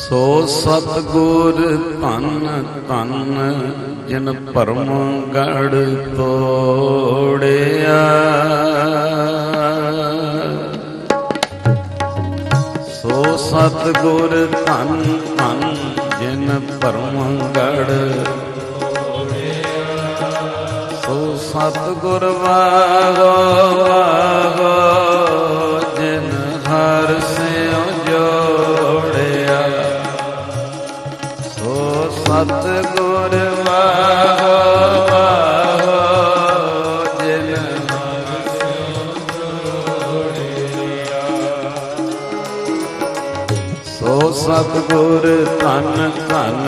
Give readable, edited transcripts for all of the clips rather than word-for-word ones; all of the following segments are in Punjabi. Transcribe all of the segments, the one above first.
ਸੋ ਸਤਿਗੁਰ ਧੰਨ ਧੰਨ ਜਿਨ ਭਰਮ ਗੜ ਤੋੜਿਆ। ਸੋ ਸਤਿਗੁਰ ਧੰਨ ਧੰਨ ਜਿਨ ਭਰਮ ਗੜ ਤੋੜਿਆ। ਸੋ ਸਤਿਗੁਰ ਵਾਹੋ ਵਾਹੋ ਜਿਨ ਹਰਿ ਸਿਉ ਜੋੜਿਆ। ਸੋ ਸਤਿਗੁਰ ਵਾਹੋ ਵਾਹੋ ਜਿਨ ਹਰਿ ਸਿਉ ਜੋੜਿਆ। ਸੋ ਸਤਿਗੁਰ ਧੰਨ ਧੰਨ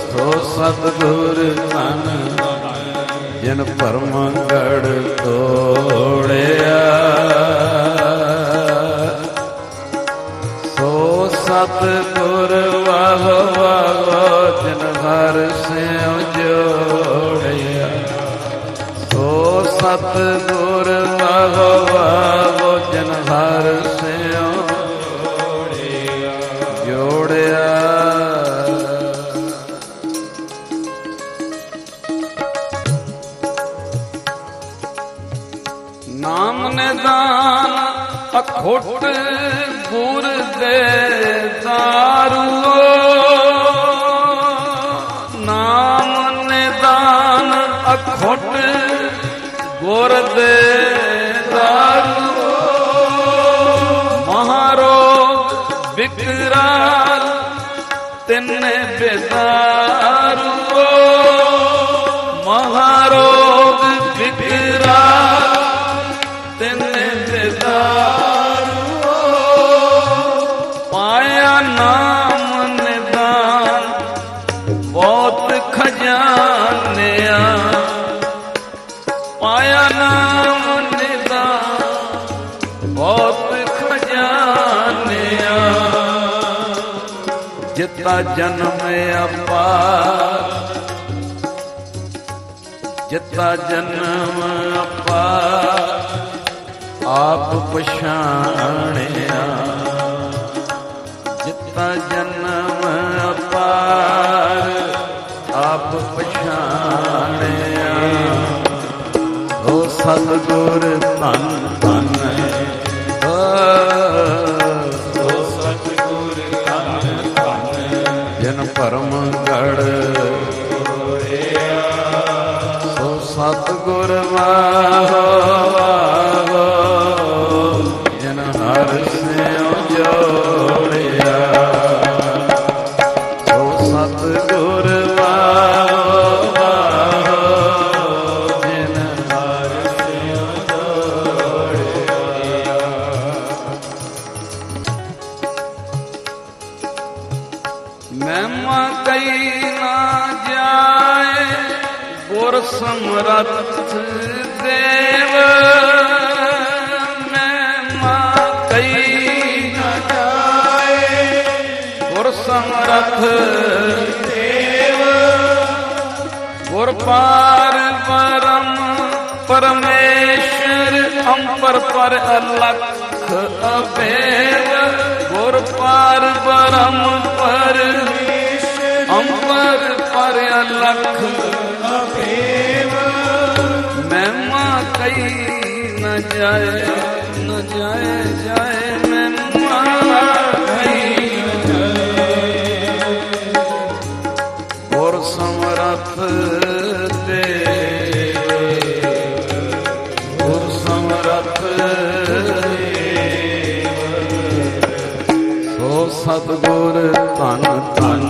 ਸੋ ਸਤਿਗੁਰ ਧੰਨ ਜਿਨ ਭਰਮ ਗੜ ਤੋੜਿਆ। ਸੋ ਸਤਿਗੁਰ ਵਾਹੋ ਵਾਹੋ ਜਿਨ ਹਰਿ ਸਿਉ ਜੋੜਿਆ। ਸੋ ਸਤਿਗੁਰ ਵਾਹੋ ਵਾਹੋ ਜਿਨ ਹਰਿ ਸਿਉ ਜੋੜਿਆ। ਨਾਮ ਨਿਦਾਨ ਅਖੁੱਟ ਗੁਰ ਦੇ ਦਾਰੂ। ਨਾਮ ਨਿਦਾਨ ਅਖੁੱਟ ਗੁਰ ਦੇ ਦਾਰੂ। ਮਹਾਰੋਗ ਵਿਕਰਾਲ ਤਿੰਨੇ ਬੇਦਾਰੂ। ਮਹਾਰੋਗ ਵਿਕਰਾਲ ਤਿੰਨੇ ਬੇਦਾਰੂ। ਪਾਇਆ ਨਾਮ ਨਿਦਾਨ ਬਹੁਤ ਖਜ਼ਾਨਿਆ। ਪਾਇਆ ਨਾਮ ਨਿਦਾਨ ਬਹੁਤ ਖਜ਼ਾਨਿਆ। ਜਿਤਾ ਜਨਮ ਅਪਾਰ ਜਿਤਾ ਜਨਮ ਅਪਾਰ ਆਪ ਪਛਾਣਿਆ। ਜਿਤਾ ਜਨਮ ਅਪਾਰ ਆਪ ਪਛਾਣਿਆ। ਓ ਸਤਿਗੁਰ ਧੰਨ ਧੰਨ ਓ ਸਤਿਗੁਰ ਧੰਨ ਧੰਨ ਜਿਨ ਭਰਮ ਗੜ ਤੋੜਿਆ। ਸੋ ਸਤਿਗੁਰ ਵਾਹੋ ਵਾਹੋ ਜਿਨ ਹਰਿ ਸਿਉ ਜੋੜਿਆ। ਸੋ ਸਤਿਗੁਰ ਵਾਹੋ ਵਾਹੋ ਜਿਨ ਹਰਿ ਸਿਉ ਜੋੜਿਆ। ਮਹਿਮਾ ਕਈ ਨਾ ਜਾਏ ਗੁਰ ਸਮਰੱਥ ਦੇਵ। ਮਹਿਮਾ ਕਈ ਨਾ ਜਾਏ ਗੁਰ ਸਮਰੱਥ ਦੇਵ। ਗੁਰ ਪਾਰ ਬ੍ਰਹਮ ਪਰਮੇਸ਼ਰ ਅੰਪਰ ਪਰ ਅਲਖ ਅਭੇਦ। ਗੁਰ ਪਾਰ ਬ੍ਰਹਮ ਪਰਮੇਸ਼ਰ ਅੰਪਰ ਪਰ ਅਲਖ ਅਭੇਦ। ਮਹਿਮਾ ਕਈ ਨ ਜਾਏ ਨ ਜਾਏ ਜਾਏ। ਮਹਿਮਾ ਕਈ ਨ ਜਾਏ ਗੁਰ ਸਮਰੱਥ ਦੇਵ। ਗੁਰ ਸਮਰੱਥ ਦੇਵ। ਸੋ ਸਤਿਗੁਰ ਧੰਨ ਧੰਨ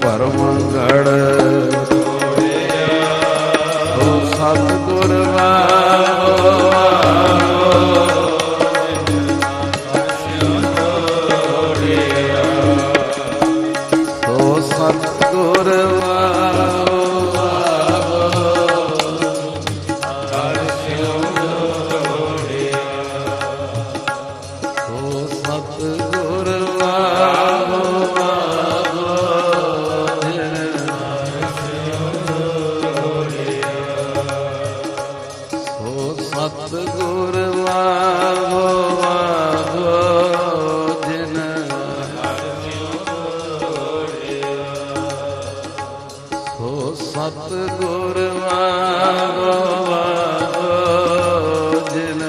ਭਰਮ ਗੜ ਤੋੜਿਆ। ਸੋ ਸਤਿਗੁਰ ਵਾਹੋ ਵਾਹੋ ਜਿਨ ਹਰਿ ਸਿਉ ਜੋੜਿਆ। ਸੋ ਸਤਿਗੁਰ ਵਾਹੋ ਵਾਹੋ ਹਰਿ ਸਿਉ ਜੋੜਿਆ। ਸੋ ਸਤਿਗੁਰ ਵਾਹੋ ਵਾਹੋ ਜਿਨ ਹਰਿ ਸਿਉ ਸਤਿਗੁਰ ਵਾਗੋ ਵਾਗੋ ਜਿਨ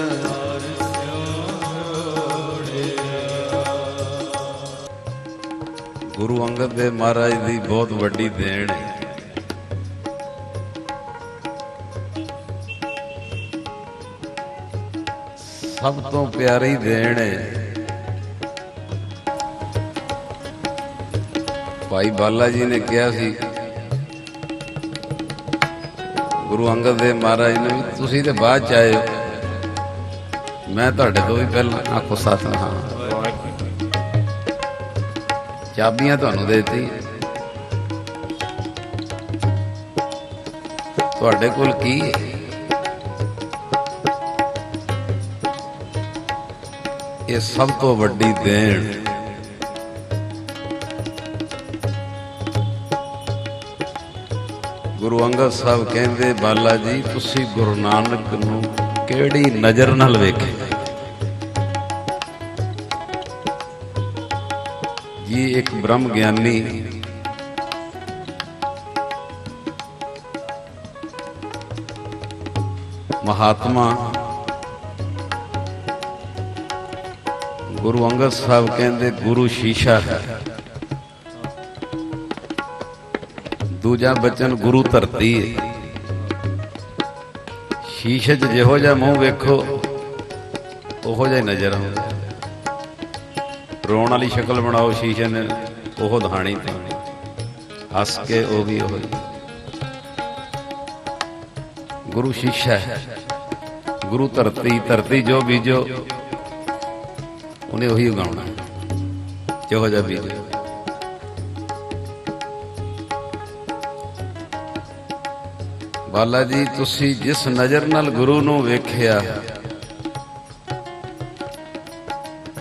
ਗੁਰੂ ਅੰਗਦ ਦੇਵ ਮਹਾਰਾਜ ਦੀ ਬਹੁਤ ਵੱਡੀ ਦੇਣ ਹੈ। ਸਭ ਤੋਂ ਪਿਆਰੀ ਦੇਣ ਹੈ। ਭਾਈ ਬਾਲਾ ਜੀ ਨੇ ਕਿਹਾ ਸੀ ਗੁਰੂ ਅੰਗਦ ਦੇਵ ਮਹਾਰਾਜ ਨੇ ਵੀ ਤੁਸੀਂ ਤੇ ਬਾਅਦ ਚ ਆਏ ਹੋ, ਮੈਂ ਤੁਹਾਡੇ ਤੋਂ ਵੀ ਪਹਿਲਾਂ। ਆਖੋ ਸਤਿਨਾਮ। ਚਾਬੀਆਂ ਤੁਹਾਨੂੰ ਦੇ ਦਿੱਤੀ, ਤੁਹਾਡੇ ਕੋਲ ਕੀ ਹੈ? ਇਹ ਸਭ ਤੋਂ ਵੱਡੀ ਦੇਣ। ਗੁਰੂ ਅੰਗਦ ਸਾਹਿਬ ਕਹਿੰਦੇ ਬਾਲਾ ਜੀ ਤੁਸੀਂ ਗੁਰੂ ਨਾਨਕ ਨੂੰ ਕਿਹੜੀ ਨਜ਼ਰ ਨਾਲ ਵੇਖੇ ਜੀ? ਇੱਕ ਬ੍ਰਹਮ ਗਿਆਨੀ ਮਹਾਤਮਾ ਗੁਰੂ ਅੰਗਦ ਸਾਹਿਬ ਕਹਿੰਦੇ ਗੁਰੂ ਸ਼ੀਸ਼ਾ ਹੈ, ਦੂਜਾ ਬਚਨ ਗੁਰੂ ਧਰਤੀ ਹੈ। ਸ਼ੀਸ਼ੇ 'ਚ ਜਿਹੋ ਜਿਹਾ ਮੂੰਹ ਵੇਖੋ ਉਹੋ ਜਿਹਾ ਨਜ਼ਰ ਆਉਂਦਾ। ਰੋਣ ਵਾਲੀ ਸ਼ਕਲ ਬਣਾਓ ਸ਼ੀਸ਼ੇ ਨੇ, ਉਹ ਦਿਖਾਣੀ ਤੇ ਹੱਸ ਕੇ ਉਹ ਵੀ ਉਹ। ਗੁਰੂ ਸ਼ੀਸ਼ਾ ਹੈ, ਗੁਰੂ ਧਰਤੀ। ਧਰਤੀ ਜੋ ਬੀਜੋ ਉਹਨੇ ਉਹੀ ਉਗਾਉਣਾ, ਜਿਹੋ ਜਿਹਾ ਬੀਜੋ। ਬਾਲਾ ਜੀ ਤੁਸੀਂ ਜਿਸ ਨਜ਼ਰ ਨਾਲ ਗੁਰੂ ਨੂੰ ਵੇਖਿਆ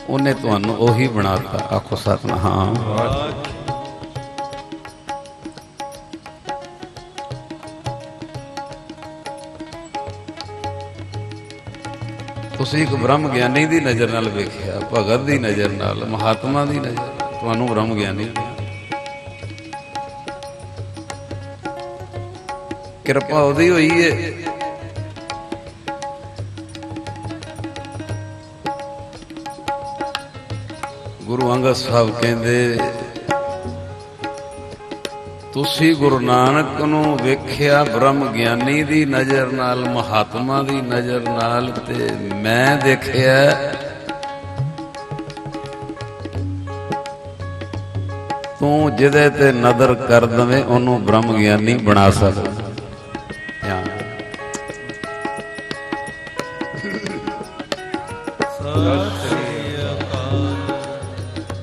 ਉਹਨੇ ਤੁਹਾਨੂੰ ਉਹੀ ਬਣਾਤਾ। ਆਖੋ ਸਤਿਨਾਮ। ਤੁਸੀਂ ਇੱਕ ਬ੍ਰਹਮ ਗਿਆਨੀ ਦੀ ਨਜ਼ਰ ਨਾਲ ਵੇਖਿਆ, ਭਗਤ ਦੀ ਨਜ਼ਰ ਨਾਲ, ਮਹਾਤਮਾ ਦੀ ਨਜ਼ਰ, ਤੁਹਾਨੂੰ ਬ੍ਰਹਮ ਗਿਆਨੀ। ਕਿਰਪਾ ਉਹਦੀ ਹੋਈ ਹੈ। ਗੁਰੂ ਅੰਗਦ ਸਾਹਿਬ ਕਹਿੰਦੇ ਤੁਸੀਂ ਗੁਰੂ ਨਾਨਕ ਨੂੰ ਵੇਖਿਆ ਬ੍ਰਹਮ ਗਿਆਨੀ ਦੀ ਨਜ਼ਰ ਨਾਲ, ਮਹਾਤਮਾ ਦੀ ਨਜ਼ਰ ਨਾਲ, ਤੇ ਮੈਂ ਦੇਖਿਆ ਤੂੰ ਜਿਹਦੇ ਤੇ ਨਜ਼ਰ ਕਰ ਦਵੇਂ ਉਹਨੂੰ ਬ੍ਰਹਮ ਗਿਆਨੀ ਬਣਾ ਸਕਦਾ।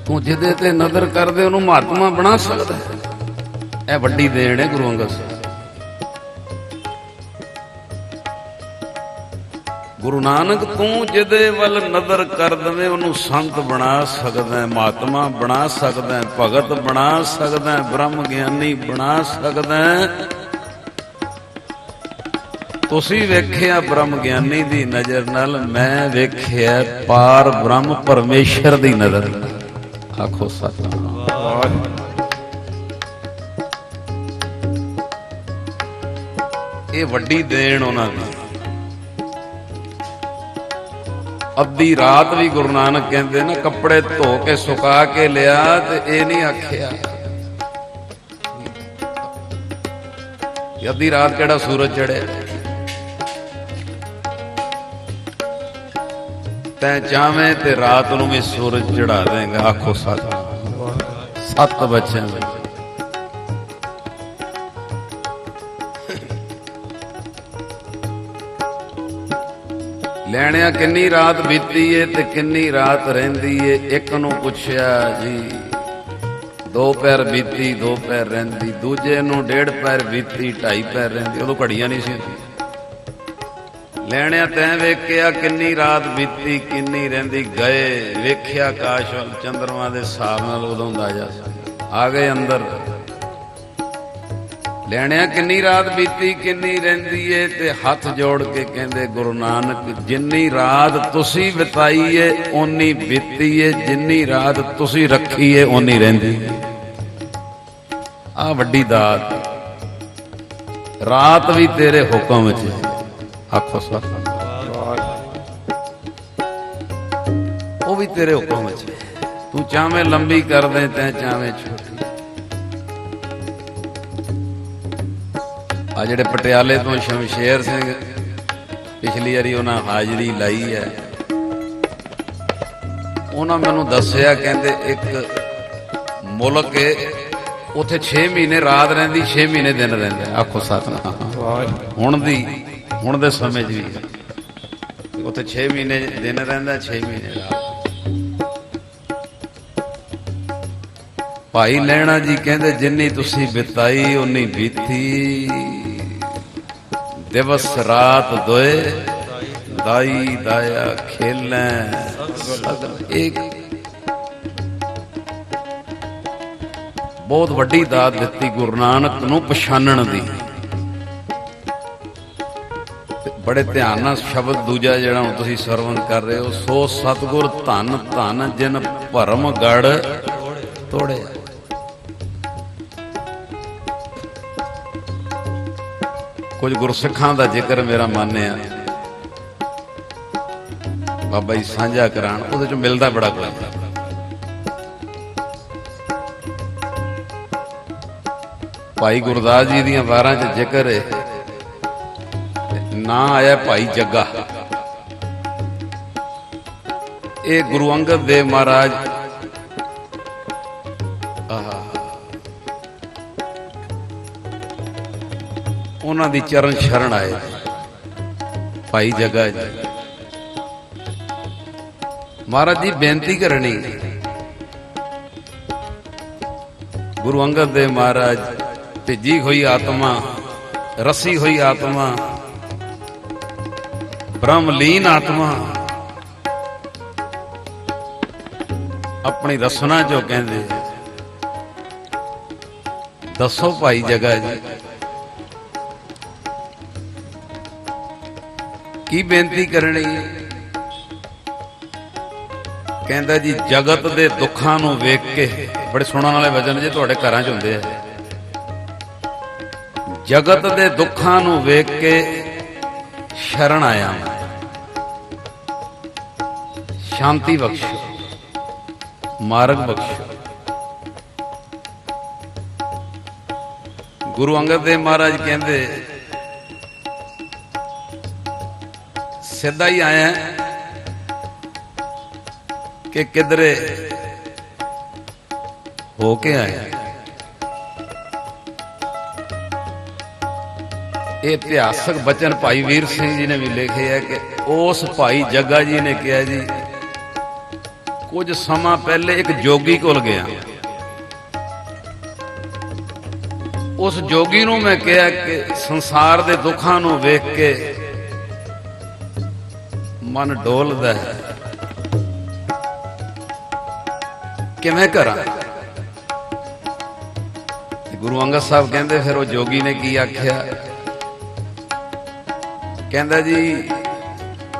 ਤੂੰ ਜਿਹਦੇ ਤੇ ਨਜ਼ਰ ਕਰਦੇ ਉਹਨੂੰ ਮਹਾਤਮਾ ਬਣਾ ਸਕਦਾ। ਇਹ ਵੱਡੀ ਦੇਣ ਹੈ ਗੁਰੂ ਅੰਗਦ ਸਾਹਿਬ। ਗੁਰੂ ਨਾਨਕ ਤੂੰ ਜਿਹਦੇ ਵੱਲ ਨਜ਼ਰ ਕਰ ਦਵੇਂ ਉਹਨੂੰ ਸੰਤ ਬਣਾ ਸਕਦਾ, ਮਹਾਤਮਾ ਬਣਾ ਸਕਦਾ, ਭਗਤ ਬਣਾ ਸਕਦਾ, ਬ੍ਰਹਮ ਗਿਆਨੀ ਬਣਾ ਸਕਦਾ। ਤੁਸੀਂ ਵੇਖਿਆ ਬ੍ਰਹਮ ਗਿਆਨੀ ਦੀ ਨਜ਼ਰ ਨਾਲ, ਮੈਂ ਵੇਖਿਆ ਪਾਰ ਬ੍ਰਹਮ ਪਰਮੇਸ਼ਰ ਦੀ ਨਜ਼ਰ ਨਾਲ। ਆਖੋ ਸਤਿਨਾਮ। ਇਹ ਵੱਡੀ ਦੇਣ ਉਹਨਾਂ ਦੀ। ਅੱਧੀ ਰਾਤ ਵੀ ਗੁਰੂ ਨਾਨਕ ਕਹਿੰਦੇ ਨਾ ਕੱਪੜੇ ਧੋ ਕੇ ਸੁਕਾ ਕੇ ਲਿਆ, ਤੇ ਇਹ ਨਹੀਂ ਆਖਿਆ ਅੱਧੀ ਰਾਤ ਕਿਹੜਾ ਸੂਰਜ ਚੜਿਆ। ਤੈਂ ਚਾਵੇਂ ਤੇ ਰਾਤ ਨੂੰ ਵੀ ਸੂਰਜ ਚੜਾ ਦੇਂਗਾ। ਆਖੋ ਸਤਿਨਾਮ। 7 ਬੱਚਿਆਂ ਵਿੱਚ ਲੈਣਿਆ ਕਿੰਨੀ ਰਾਤ ਬੀਤੀ ਏ ਤੇ ਕਿੰਨੀ ਰਾਤ ਰਹਿੰਦੀ ਏ। ਇੱਕ ਨੂੰ ਪੁੱਛਿਆ ਜੀ 2 ਪੈਰ ਬੀਤੀ 2 ਪੈਰ ਰਹਿੰਦੀ, ਦੂਜੇ ਨੂੰ 1.5 ਪੈਰ ਬੀਤੀ 2.5 ਪੈਰ ਰਹਿੰਦੀ। ਉਦੋਂ ਘੜੀਆਂ ਨਹੀਂ ਸੀ। ਲੈਣਿਆ ਤੈਂ ਵੇਖਿਆ ਕਿੰਨੀ ਰਾਤ ਬੀਤੀ ਕਿੰਨੀ ਰਹਿੰਦੀ। ਗਏ ਵੇਖਿਆ ਆਕਾਸ਼ ਵੱਲ ਚੰਦਰਮਾ ਦੇ ਹਿਸਾਬ ਨਾਲ ਉਦੋਂ ਅੰਦਾਜ਼ਾ ਆ ਗਏ ਅੰਦਰ। ਲੈਣਿਆ ਕਿੰਨੀ ਰਾਤ ਬੀਤੀ ਕਿੰਨੀ ਰਹਿੰਦੀ ਏ, ਤੇ ਹੱਥ ਜੋੜ ਕੇ ਕਹਿੰਦੇ ਗੁਰੂ ਨਾਨਕ ਜਿੰਨੀ ਰਾਤ ਤੁਸੀਂ ਬਿਤਾਈ ਏ ਓਨੀ ਬੀਤੀ ਏ, ਜਿੰਨੀ ਰਾਤ ਤੁਸੀਂ ਰੱਖੀ ਏ ਓਨੀ ਰਹਿੰਦੀ। ਆ ਵੱਡੀ ਦਾਤ। रात भी तेरे हुक्म च। आखो सत वो भी तेरे हुक्म च। तू चाहे लंबी कर दे तै चाहे छोटी। आ जिहड़े पटियाले तो शमशेर सिंह पिछली वारी उन्हें हाजरी लाई है, उन्हें मैनू दसिया कहते एक मुल्क है उत्थे 6 महीने रात रहिंदी 6 महीने दिन रहिंदा। आखो सतनाम। हुण दे समय च भी उत्थे 6 महीने दिन रहिंदा 6 महीने रात। भाई लैणा जी कहते जिन्नी तुसी बिताई उन्नी बीती, दिवस रात दोए दाई दाया खेलें एक। बहुत वड्डी दात दिती गुरु नानक नूं पछाणन दी। बड़े ध्यान नाल शब्द दूजा जिहड़ा हुण तुसीं सरवण कर रहे हो, सो सतगुर धन धन जिन भरम गढ़ तोड़े। कुछ गुरसिखां दा जिक्र मेरा मानिया बाबा जी साझा कराण, उहदे चों मिलदा बड़ा कुछ। भाई गुरदास जी दियां वारां च जिक्र है, ना आया भाई जग्गा। ये गुरु अंगद देव महाराज उन्हां दी चरण शरण आए भाई जग्गा जी। महाराज जी बेनती करनी, गुरु अंगद देव महाराज भिजी हुई आत्मा, रसी हुई आत्मा, ब्रह्मलीन आत्मा अपनी रसना चो कहते दसो भाई जग्गा जी की बेनती करनी है। कहता जी जगत दे दुखां नूं वेख के, बड़े सुनने वाले वचन जे तुहाडे घरां च हुंदे आ। जगत दे दुखां नूं वेख के शरण आया, शांति बख्शो, मार्ग बख्शो। गुरु अंगद देव महाराज कहते सीधा ही आया कि किधरे हो के आया। इतिहासक बचन भाई वीर सिंह जी ने भी लिखे है कि उस भाई जग्गा जी ने कहा जी कुछ समा पहले एक जोगी कोल गया, उस जोगी नूं मैं कहा कि संसार दे दुखां नूं वेख के मन डोलदा है, किवें करां। गुरु अंगद साहब कहते फिर वो जोगी ने की आख्या, कहता जी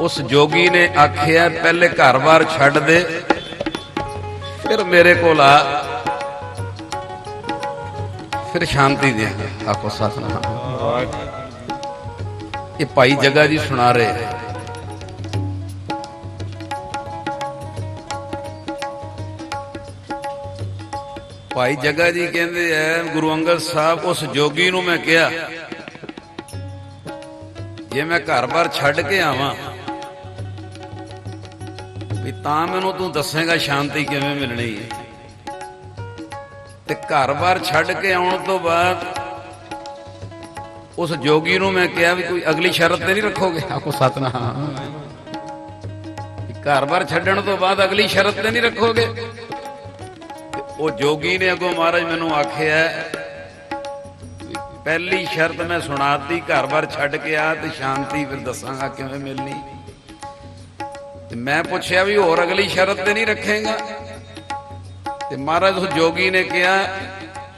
उस जोगी ने आख्या पहले घर बार छड्ड दे फिर मेरे कोल आ, फिर शांति दे। आखो सतनाम। ये भाई जग्गा जी सुना रहे। भाई जग्गा जी कहते हैं गुरु अंगद साहब उस जोगी नूं मैं कहा जे मैं घर बार छड्ड के आवां भी तां मैनूं तूं दसेगा शांति किवें मिलनी है। ते घर बार छड्ड के आउण तो बाद उस जोगी नूं मैं कहा भी कोई अगली शरत ते नहीं रखोगे। आखो सतनाम। घर बार छड्डण तो बाद अगली शरत ते नहीं रखोगे। वो जोगी ने अगों महाराज मैनू आख्या पहली शर्त मैं सुनाती घर बार छड्ड के आ ते शांति फिर दसांगा किवें मिलनी। ते मैं पुछया भी होर अगली शरत ते नहीं रखेगा। ते महाराज उस जोगी ने कहा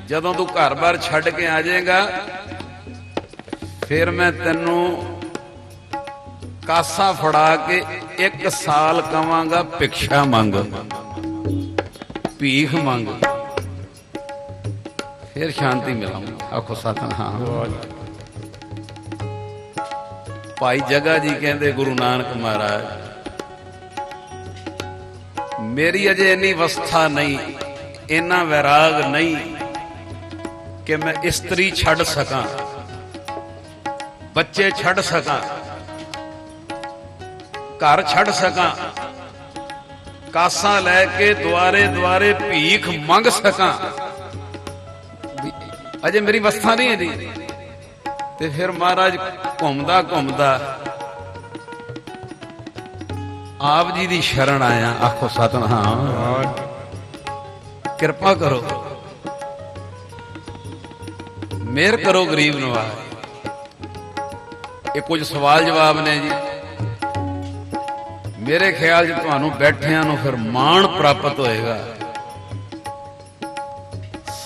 जदों तू घर बार छड्ड के आ जाएगा फिर मैं तेनू कासा फड़ा के 1 साल कवांगा भिक्षा मंग, भीख मंग, फिर शांति मिलाऊंगा। आखो सतनाम। ਭਾਈ ਜਗਾ ਜੀ ਕਹਿੰਦੇ ਗੁਰੂ ਨਾਨਕ ਮਹਾਰਾਜ, ਮੇਰੀ ਅਜੇ ਇੰਨੀ ਅਵਸਥਾ ਨਹੀਂ, ਇੰਨਾ ਵੈਰਾਗ ਨਹੀਂ ਕਿ ਮੈਂ ਇਸਤਰੀ ਛੱਡ ਸਕਾਂ, ਬੱਚੇ ਛੱਡ ਸਕਾਂ, ਘਰ ਛੱਡ ਸਕਾਂ, ਕਾਸਾਂ ਲੈ ਕੇ ਦੁਆਰੇ ਦੁਆਰੇ ਭੀਖ ਮੰਗ ਸਕਾਂ। ਅਜੇ ਮੇਰੀ ਅਵਸਥਾ ਨਹੀਂ ਇਹਦੀ। ਤੇ ਫਿਰ ਮਹਾਰਾਜ ਘੁੰਮਦਾ ਘੁੰਮਦਾ ਆਪ ਜੀ ਦੀ ਸ਼ਰਨ ਆਇਆ। ਆਖੋ ਸਤਿਨਾਮ, ਕਿਰਪਾ ਕਰੋ, ਮਿਹਰ ਕਰੋ ਗਰੀਬ ਨਵਾਜ਼। ਇਹ ਕੁਝ ਸਵਾਲ ਜਵਾਬ ਨੇ ਜੀ। ਮੇਰੇ ਖਿਆਲ 'ਚ ਤੁਹਾਨੂੰ ਬੈਠਿਆਂ ਨੂੰ ਫਿਰ ਮਾਣ ਪ੍ਰਾਪਤ ਹੋਏਗਾ।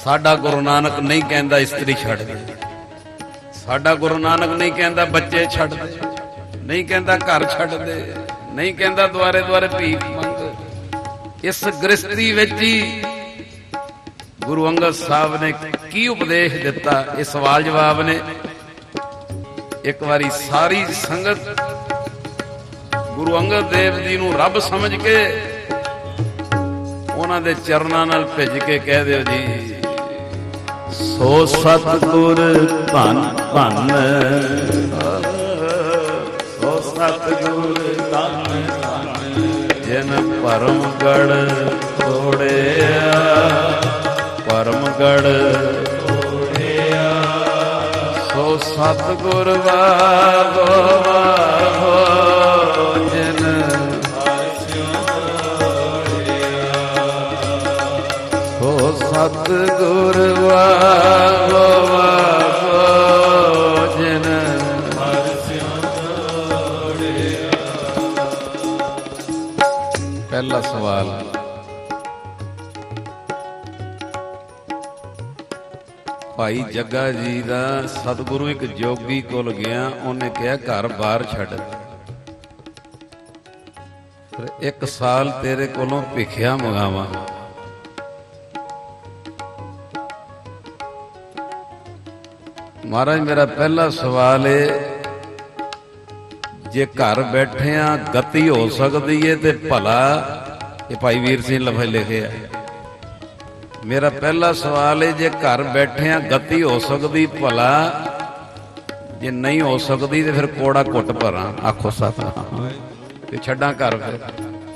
ਸਾਡਾ ਗੁਰੂ ਨਾਨਕ ਨਹੀਂ ਕਹਿੰਦਾ ਇਸਤਰੀ ਛੱਡ ਦੇ, ਸਾਡਾ ਗੁਰੂ ਨਾਨਕ ਨਹੀਂ ਕਹਿੰਦਾ ਬੱਚੇ ਛੱਡ ਦੇ, ਨਹੀਂ ਕਹਿੰਦਾ ਘਰ ਛੱਡ ਦੇ, ਨਹੀਂ ਕਹਿੰਦਾ ਦੁਆਰੇ ਦੁਆਰੇ ਭੀਖ ਮੰਗ। ਇਸ ਗ੍ਰਸਤੀ ਵਿੱਚ ਹੀ ਗੁਰੂ ਅੰਗਦ ਸਾਹਿਬ ਨੇ ਕੀ ਉਪਦੇਸ਼ ਦਿੱਤਾ, ਇਹ ਸਵਾਲ ਜਵਾਬ ਨੇ। ਇੱਕ ਵਾਰੀ ਸਾਰੀ ਸੰਗਤ ਗੁਰੂ ਅੰਗਦ ਦੇਵ ਜੀ ਨੂੰ ਰੱਬ ਸਮਝ ਕੇ ਉਹਨਾਂ ਦੇ ਚਰਨਾਂ ਨਾਲ ਭਿੱਜ ਕੇ ਕਹਿ ਦਿਓ ਜੀ, ਸੋ ਸਤਿਗੁਰ ਧੰਨ ਧੰਨ, ਸੋ ਸਤਿਗੁਰ ਧੰਨ ਧੰਨ, ਜਿਨ ਭਰਮਗੜ੍ਹ ਤੋੜਿਆ, ਭਰਮਗੜ੍ਹ ਤੋੜਿਆ। ਸੋ ਸਤਿਗੁਰ ਵਾਹੋ ਵਾਹੋ, ਜਿਨ ਸੋ ਸਤਿਗੁਰ ਵਾਹੋ ਵਾਹੋ, ਜਿਨ ਪਹਿਲਾ ਸਵਾਲ, ਭਾਈ ਜੱਗਾ ਜੀ ਦਾ ਸਤਿਗੁਰੂ ਇੱਕ ਜੋਗੀ ਕੋਲ ਗਿਆ, ਉਹਨੇ ਕਿਹਾ ਘਰ ਬਾਹਰ ਛੱਡ, ਫਿਰ 1 ਸਾਲ ਤੇਰੇ ਕੋਲੋਂ ਭਿਖਿਆ ਮੰਗਾਵਾਂ। ਮਹਾਰਾਜ ਮੇਰਾ ਪਹਿਲਾ ਸਵਾਲ ਏ, ਜੇ ਘਰ ਬੈਠਿਆਂ ਗਤੀ ਹੋ ਸਕਦੀ ਏ ਤੇ ਭਲਾ, ਇਹ ਭਾਈ ਵੀਰ ਸਿੰਘ ਲਫਜ਼ ਲਿਖਿਆ। ਮੇਰਾ ਪਹਿਲਾ ਸਵਾਲ ਏ, ਜੇ ਘਰ ਬੈਠਿਆਂ ਗਤੀ ਹੋ ਸਕਦੀ ਭਲਾ, ਜੇ ਨਹੀਂ ਹੋ ਸਕਦੀ ਤੇ ਫਿਰ ਕੋੜਾ ਘੁੱਟ ਭਰਾਂ। ਆਖੋ ਸਤਿਨਾਮ, ਤੇ ਛੱਡਾਂ ਘਰ, ਫਿਰ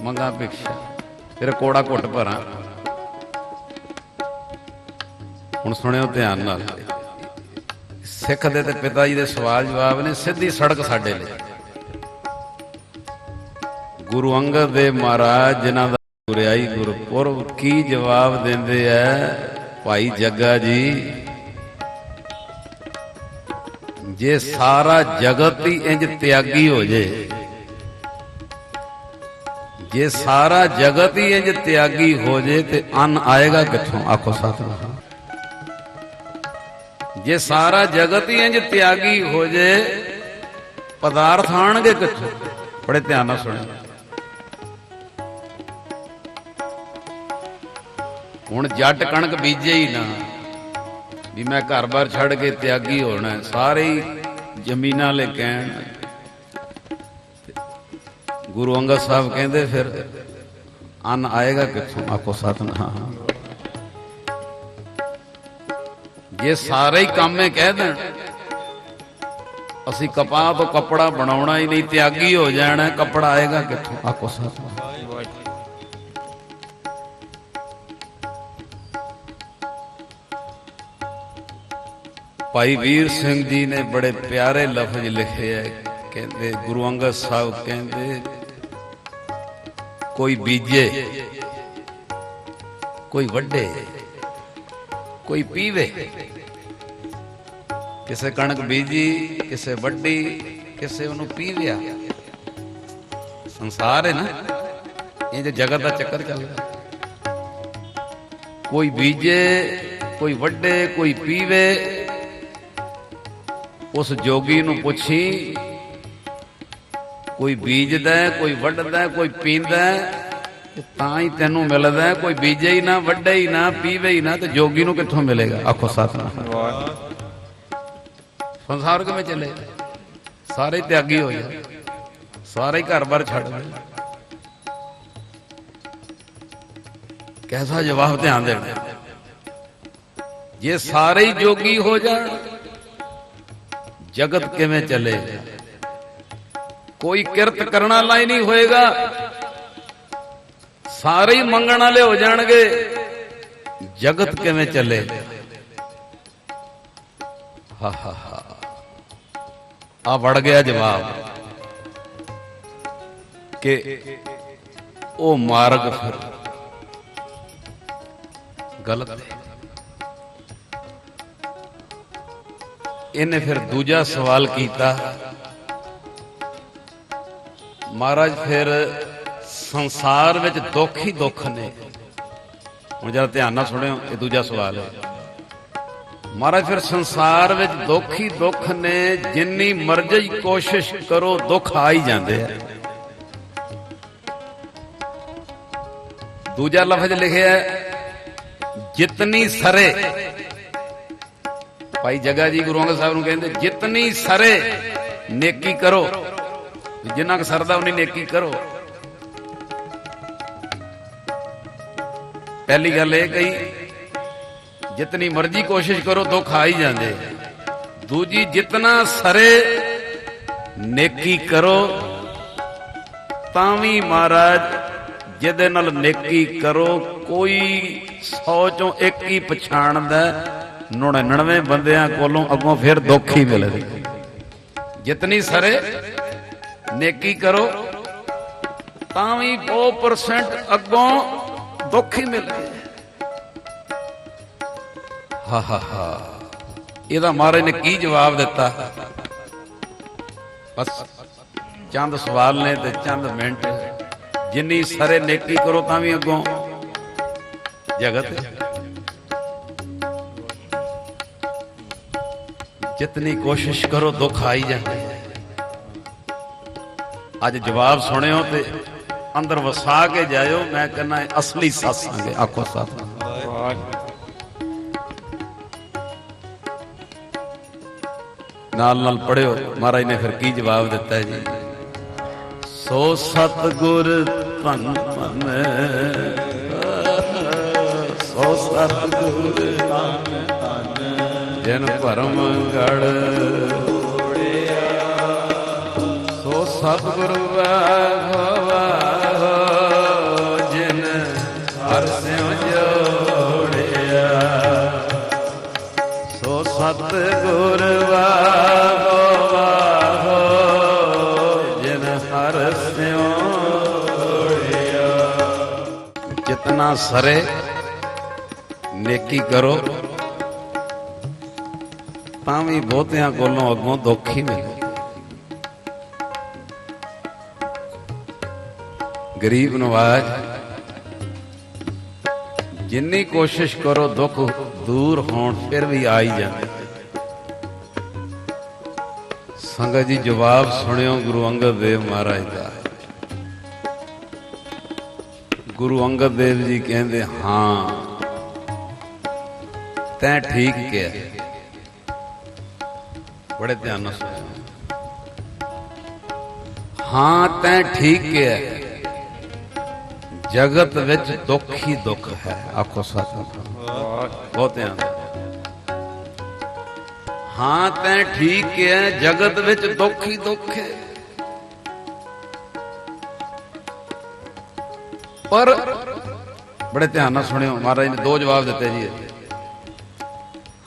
ਮੰਗਾ ਭਿਕਸ਼ਾ, ਫਿਰ ਕੋੜਾ ਘੁੱਟ ਭਰਾਂ। ਹੁਣ ਸੁਣਿਓ ਧਿਆਨ ਨਾਲ, ਸਿੱਖ ਦੇ ਤੇ ਪਿਤਾ ਜੀ ਦੇ ਸਵਾਲ ਜਵਾਬ ਨੇ, ਸਿੱਧੀ ਸੜਕ ਸਾਡੇ ਲਈ। ਗੁਰੂ ਅੰਗਦ ਦੇਵ ਮਹਾਰਾਜ ਜਿਨ੍ਹਾਂ ਦਾ ਗੁਰਿਆਈ ਗੁਰਪੁਰਬ, ਕੀ ਜਵਾਬ ਦਿੰਦੇ ਐ ਭਾਈ ਜੱਗਾ ਜੀ, ਜੇ ਸਾਰਾ ਜਗਤ ਹੀ ਇੰਜ ਤਿਆਗੀ ਹੋ ਜੇ, ਜੇ ਸਾਰਾ ਜਗਤ ਹੀ ਇੰਜ ਤਿਆਗੀ ਹੋ ਜੇ ਤੇ ਅੰਨ ਆਏਗਾ ਕਿੱਥੋਂ? ਆਖੋ ਸਤਿਨਾਮ। ਜੇ ਸਾਰਾ ਜਗਤ ਹੀ ਇੰਜ ਤਿਆਗੀ ਹੋ ਜੇ, ਪਦਾਰਥ ਆਣਗੇ ਕਿੱਥੋਂ? ਬੜੇ ਧਿਆਨ ਨਾਲ ਸੁਣਿਓ। ਹੁਣ ਜੱਟ ਕਣਕ ਬੀਜੇ ਹੀ ਨਾ ਵੀ ਮੈਂ ਘਰ-ਬਾਰ ਛੱਡ ਕੇ ਤਿਆਗੀ ਹੋਣਾ, ਸਾਰੇ ਹੀ ਜ਼ਮੀਨਾਂ ਲੈ ਕਹਿਣ। ਗੁਰੂ ਅੰਗਦ ਸਾਹਿਬ ਕਹਿੰਦੇ ਫਿਰ ਅੰਨ ਆਏਗਾ ਕਿੱਥੋਂ? ਆਖੋ ਸਤਿਨਾਮ। ਜੇ ਸਾਰੇ ਹੀ ਕੰਮ ਇਹ ਕਹਿ ਦੇਣ ਅਸੀਂ ਕਪਾਹ ਤੋਂ ਕੱਪੜਾ ਬਣਾਉਣਾ ਹੀ ਨਹੀਂ, ਤਿਆਗੀ ਹੋ ਜਾਣਾ, ਕੱਪੜਾ ਆਏਗਾ ਕਿੱਥੋਂ? ਆਖੋ ਸਤਿਨਾਮ। ਭਾਈ ਵੀਰ ਸਿੰਘ ਜੀ ਨੇ ਬੜੇ ਪਿਆਰੇ ਲਫ਼ਜ਼ ਲਿਖੇ ਹੈ, ਕਹਿੰਦੇ ਗੁਰੂ ਅੰਗਦ ਸਾਹਿਬ ਕਹਿੰਦੇ ਕੋਈ ਬੀਜੇ, ਕੋਈ ਵੱਢੇ, ਕੋਈ ਪੀਵੇ। ਕਿਸੇ ਕਣਕ ਬੀਜੀ, ਕਿਸੇ ਵੱਢੀ, ਕਿਸੇ ਉਹਨੂੰ ਪੀਵਿਆ। ਸੰਸਾਰ ਹੈ ਨਾ, ਇਹ ਜੋ ਜਗਤ ਦਾ ਚੱਕਰ ਚੱਲਦਾ। ਕੋਈ ਬੀਜੇ, ਕੋਈ ਵੱਢੇ, ਕੋਈ ਪੀਵੇ। ਉਸ ਜੋਗੀ ਨੂੰ ਪੁੱਛੀ, ਕੋਈ ਬੀਜਦਾ, ਕੋਈ ਵੱਢਦਾ, ਕੋਈ ਪੀਂਦਾ, ਤਾਂ ਹੀ ਤੈਨੂੰ ਮਿਲਦਾ। ਕੋਈ ਬੀਜੇ ਹੀ ਨਾ, ਵੱਢੇ ਹੀ ਨਾ, ਪੀਵੇ ਹੀ ਨਾ, ਤੇ ਜੋਗੀ ਨੂੰ ਕਿੱਥੋਂ ਮਿਲੇਗਾ? ਆਖੋ ਸਤਿਨਾਮ। ਸੰਸਾਰ ਕਿਵੇਂ ਚੱਲੇ? ਸਾਰੇ ਤਿਆਗੀ ਹੋ ਜਾਣ, ਸਾਰੇ ਘਰ-ਬਾਰ ਛੱਡ ਦੇਣ। कैसा जवाब ध्यान देना, ये सारे ही जोगी हो जाए जगत किवें चलेगा? कोई किरत करना ला ही नहीं होएगा, सारे ही मंगण वाले हो जाएंगे, जगत किवें चलेगा? हा हा हा, आ बढ़ गया जवाब कि ओ मार्ग फिर गलत है। इन्हें फिर दूजा सवाल किया, महाराज फिर संसार में दुख ही दुख ने। हुण जरा ध्यान नाल सुनियो, ये दूजा सवाल है। महाराज फिर संसार में दुख ही दुख ने, जिन्नी मर्जी कोशिश करो दुख आ ही जाते हैं। दूजा लफ्ज लिखे है जितनी सरे, भाई जगा जी गुरु अंगद साहब कहते जितनी सरे नेकी करो, जिन्ना क सरदा उन्नी नेकी करो। पहली गल ये कही जितनी मर्जी कोशिश करो दुख आ ही जाते। दूजी जितना सरे नेकी करो, तावी महाराज जिहदे नाल नेकी करो कोई 100 चों 1 ही पछाणदा, 99 बंदियां कोलों अगों फिर दुख ही मिलदे। जितनी सरे नेकी करो तावी 100% अगों दुख ही मिलदे। हा हा हा, इहदा महाराज ने की जवाब दिता? बस चंद सवाल ने ते चंद मिनट। जिन्नी सरे नेकी करो तावी अगों जगत, जितनी कोशिश करो दुख आ ही जाए। अज जवाब सुनियो ते अंदर वसा के जाओ। मैं कहना असली सत्संग है। आखो सत्संग नाल नाल पढ़ियो। महाराज ने फिर की जवाब दिता है जी, सो सतगुर धन धन, सो सतगुर धन धन, जिन भरम गढ़ जोड़िया, सो सतगुर वाहो वाहो, जिन हर सिंह जोड़िया, सो सतगुर वाहो वाहो, जिन हर सिंह जोड़िया। जितना सरे नेकी करो तावी बहुतियां कोलों अगों दुख ही मिले। गरीब नवाज जिन्नी कोशिश करो दुख दूर होण फिर भी आ ही जाते। संगत जी जवाब सुनियो गुरु अंगद देव महाराज का। गुरु अंगद देव जी कहते हाँ तैं ठीक किया। बड़े ध्यान से हाँ तैं ठीक किया, जगत विच दुख ही दुख है। आखो सच, बहुत ध्यान। हाँ तैं ठीक किया, जगत विच दुख ही दुख है। पर बड़े ध्यान सुनियो, महाराज ने 2 जवाब दिते जी।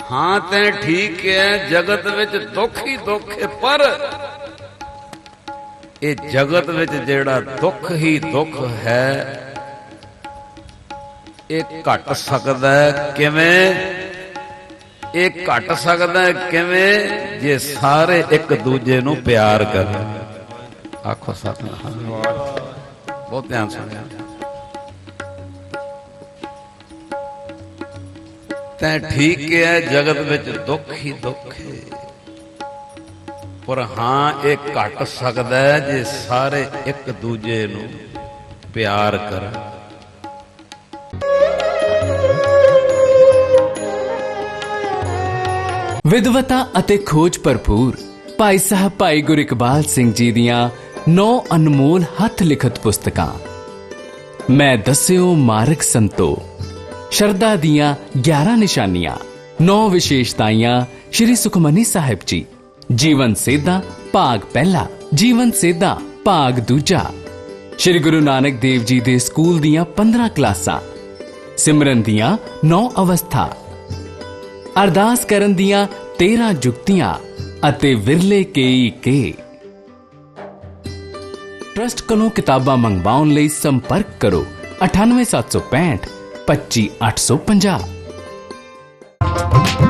हाँ तैं ठीक है, जगत विच दुख ही दुख है, पर ये जगत विच जेड़ा दुख ही दुख है ये घट सकदा है किवें? ये घट सकदा है किवें? जे सारे एक दूजे नूं प्यार करें। आखो सतनाम। बहुत ध्यान सुनिया। तैं ठीक है, जगत विच दुख ही दुख है, पर हाँ एक घट सकदा है जे सारे एक दूजे नूं प्यार करन। विद्वता अते खोज भरपूर ਭਾਈ ਸਾਹਿਬ ਭਾਈ ਗੁਰਿਕਬਾਲ ਸਿੰਘ ਜੀ ਦੀਆਂ 9 ਅਨਮੋਲ ਹੱਥ ਲਿਖਤ ਪੁਸਤਕਾਂ। ਮੈਂ ਦੱਸਿਓ ਮਾਰਗ ਸੰਤੋ, ਸ਼ਰਧਾ ਦੀਆਂ 11 ਨਿਸ਼ਾਨੀਆਂ, 9 ਵਿਸ਼ੇਸ਼ਤਾਈਆਂ ਸ਼੍ਰੀ ਸੁਖਮਨੀ ਸਾਹਿਬ ਜੀ, ਜੀਵਨ ਸੇਧਾਂ ਭਾਗ ਪਹਿਲਾ, ਜੀਵਨ ਸੇਧਾਂ ਭਾਗ ਦੂਜਾ, ਸ਼੍ਰੀ ਗੁਰੂ ਨਾਨਕ ਦੇਵ ਜੀ ਦੇ ਸਕੂਲ ਦੀਆਂ 15 ਕਲਾਸਾਂ, ਸਿਮਰਨ ਦੀਆਂ 9 ਅਵਸਥਾ, ਅਰਦਾਸ ਕਰਨ ਦੀਆਂ 13 ਜੁਗਤੀਆਂ ਅਤੇ ਵਿਰਲੇ ਕੇਈ ਕੇ। ट्रस्ट कोलों किताबां मंगवाउण लई संपर्क करो 9876 25850।